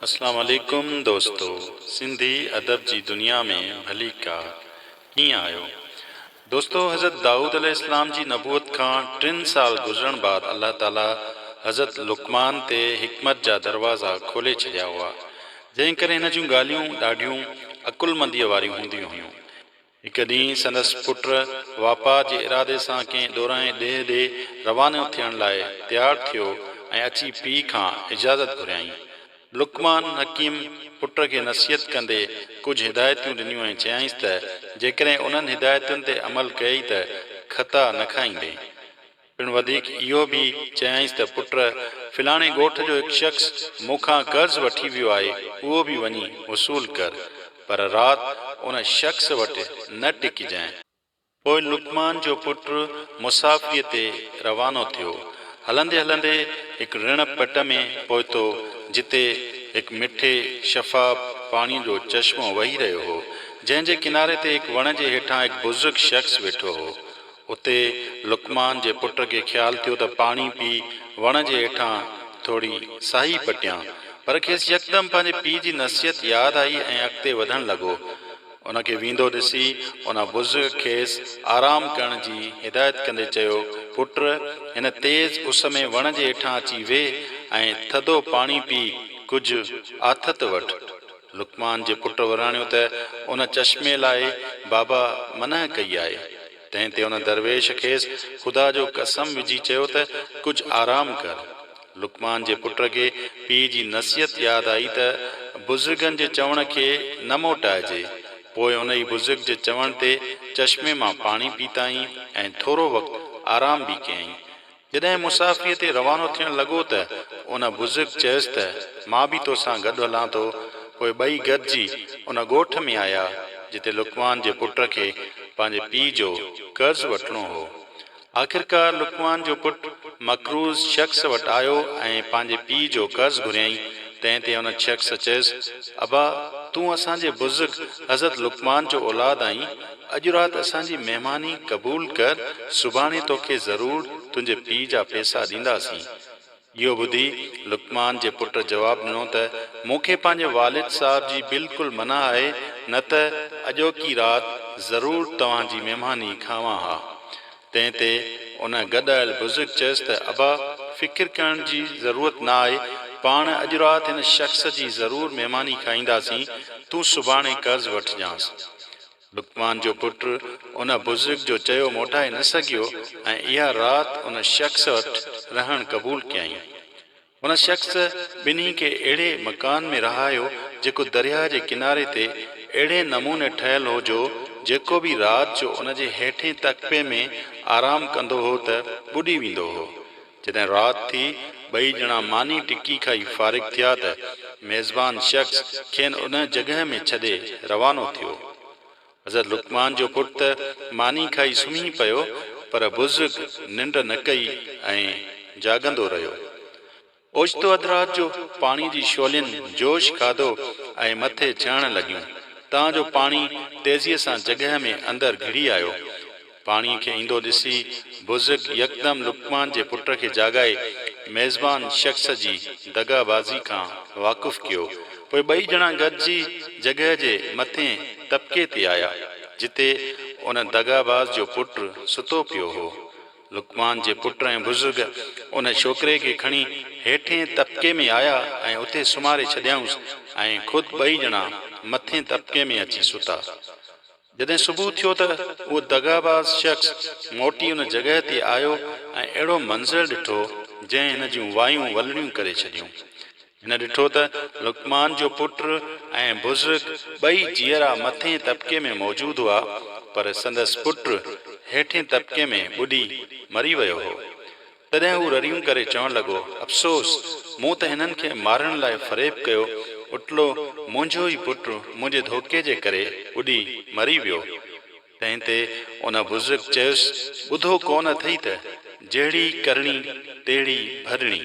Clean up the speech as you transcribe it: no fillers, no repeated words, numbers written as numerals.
अस्सलाम वालेकुम दोस्तों, सिंधी अदब जी दुनिया में भली का कीअं आहियो। दोस्तों, हज़रत दाऊद अलैहिस्सलाम जी नबूअत खां 3 साल गुज़रण बाद अल्लाह ताला हज़रत लुकमान ते हिकमत जा दरवाज़ा खोले छॾिया हुआ, जंहिं करे हिन जूं ॻाल्हियूं ॾाढियूं अकुलमंदीअ वारियूं हूंदियूं हुयूं। हिकु ॾींहुं संदसि पुट वापार जे इरादे सां कंहिं ॾोराए ॾेह ॾे रवानो थियण लाइ तयारु थियो ऐं अची पीउ खां इजाज़त घुरियाई। लुकमान हकीम पुट खे नसीहत कंदे कुझु हिदायतूं ॾिनियूं ऐं चयाईंसि त जेकॾहिं उन्हनि हिदायतुनि ते अमल कई त ख़ता न खाईंदे। पिणु वधीक इहो बि चयाईंसि त पुट फिलाणे ॻोठ जो हिकु शख़्स मूंखां कर्ज़ु वठी वियो आहे, उहो बि वञी वसूल कर, पर राति उन शख़्स वटि न टिकिजांइ। पोइ लुकमान जो पुट मुसाफ़िरीअ ते रवानो थियो। हलंदे हलंदे हिकु ऋण पट में पहुतो, जिते हिकु मिठे शफ़ाफ़ पाणी जो चश्मो वही रहियो हो, जंहिंजे किनारे ते हिकु वण जे हेठां हिकु बुज़ुर्ग शख़्स वेठो हो। उते लुकमान जे पुट खे ख़्यालु थियो त पाणी पी वण जे हेठां थोरी साही पटियां, पर खेसि यकदमि पंहिंजे पीउ जी नसीहत यादि आई ऐं अॻिते वधणु लॻो। उनखे वेंदो ॾिसी उन बुज़ुर्ग खेसि आराम करण जी हिदायत कंदे चयो, पुट हिन तेज़ उस में वण जे हेठां अची वेह ऐं थधो पाणी पी कुझु आथत वठि। लुकमान जे पुट वराणियो त उन चश्मे लाइ बाबा मना कई आहे। तंहिं ते उन दरवेश खेसि ख़ुदा जो कसम विझी चयो त कुझु आराम कर। लुकमान जे पुट खे पीउ जी नसीहत यादि आई त बुज़ुर्गनि जे चवण खे न मोटाइजे। पोइ उन ई बुज़ुर्ग जे चवण ते चश्मे मां पाणी पीताईं ऐं थोरो वक़्तु आराम बि कयईं। जॾहिं मुसाफ़िरीअ ते रवानो थियणु लॻो त उन बुज़ुर्ग चयुसि त मां बि तोसां गॾु हलां थो। पोइ ॿई गॾिजी उन ॻोठ में आया जिते लुकमान जे पुट खे पंहिंजे पीउ जो कर्ज़ु वठिणो हो। आख़िरकार लुकमान जो पुटु मक़रूज़ शख़्स वटि आयो ऐं पंहिंजे पीउ जो कर्ज़ु घुरियईं। तंहिं ते उन शख़्स चयुसि, अबा तूं असांजे बुज़ुर्ग हज़रत लुकमान जो औलाद आहीं। अॼु राति असांजी महिमानी क़बूल कर, सुभाणे तोखे ज़रूरु तुंहिंजे पीउ जा पैसा ॾींदासीं। इहो ॿुधी लुकमान जे पुट जवाबु ॾिनो त मूंखे पंहिंजे वालिद साहिब जी बिल्कुलु मना आहे, न त अॼोकी राति ज़रूरु तव्हांजी महिमानी खावां हा। तंहिं ते उन गॾायल बुज़ुर्ग चयुसि त अबा फ़िकिर करण जी ज़रूरत न आहे, पाण अॼु राति हिन शख़्स जी ज़रूरु महिमानी खाईंदासीं, तूं सुभाणे कर्ज़ु वठिजांसि। लुकमान जो पुटु उन बुज़ुर्ग जो चयो मोटाए न सघियो ऐं इहा राति उन शख़्स वटि रहणु क़बूल कयईं। उन शख़्स ॿिन्ही खे अहिड़े मकान में रहायो जेको दरिया जे किनारे ते अहिड़े नमूने ठहियलु हो जो जेको बि राति जो उन जे हेठें तकबे में आराम कंदो हो त ॿुॾी वेंदो हो। जॾहिं राति थी ॿई ॼणा मानी टिकी खाई फारिग थिया त मेज़बान शख़्स खेनि उन जॻह में छॾे रवानो थियो। हज़रत लुकमान जो पुटु त मानी खाई सुम्ही पियो, पर बुज़ुर्ग निंड न कई ऐं जाॻंदो रहियो। ओचितो अधु राति जो पाणी जी शोलियुनि जोश खाधो ऐं मथे चढ़ण लॻियूं। तव्हांजो पाणी तेज़ीअ सां जॻह में अंदरि घिड़ी आयो। पाणीअ खे ईंदो ॾिसी बुज़ुर्ग यकदमि लुकमान जे पुट खे जाॻाए मेज़बान शख़्स जी दगाबाज़ी खां वाक़ुफ़ु कयो। पोइ ॿई ॼणा गॾिजी जॻह जे मथे तबके ते आया जिते उन दगाबाज़ जो पुटु सुतो पियो हो। लुकमान जे पुट ऐं बुज़ुर्ग उन छोकिरे खे खणी हेठें तबके में आया ऐं उते सुम्हारे छॾियाऊंसि ऐं ख़ुदि ॿई ॼणा मथे तबके में अची सुता। जॾहिं सुबुह थियो त उहो दगाबाज़ शख़्स मोटी उन जॻह ते आयो ऐं अहिड़ो मंज़र ॾिठो जंहिं हिन जूं वायूं वलड़ियूं करे छॾियूं। हिन ॾिठो त लुकमान जो पुटु ऐं बुज़ुर्ग ॿई जीअरा मथे तबके में मौजूदु हुआ, पर संदसि पुटु हेठें तबके में ॿुॾी मरी वियो हो। तॾहिं हू रड़ियूं करे चवणु लॻो, अफ़सोस, मूं त हिननि खे मारण लाइ फ़रेब कयो। उटलो मुंहिंजो ई पुटु मुंहिंजे धोखे जे करे ॿुॾी मरी वियो। तंहिं ते उन बुज़ुर्ग चयुसि, ॿुधो कोन अथई त जहिड़ी करणी तहिड़ी भरणी।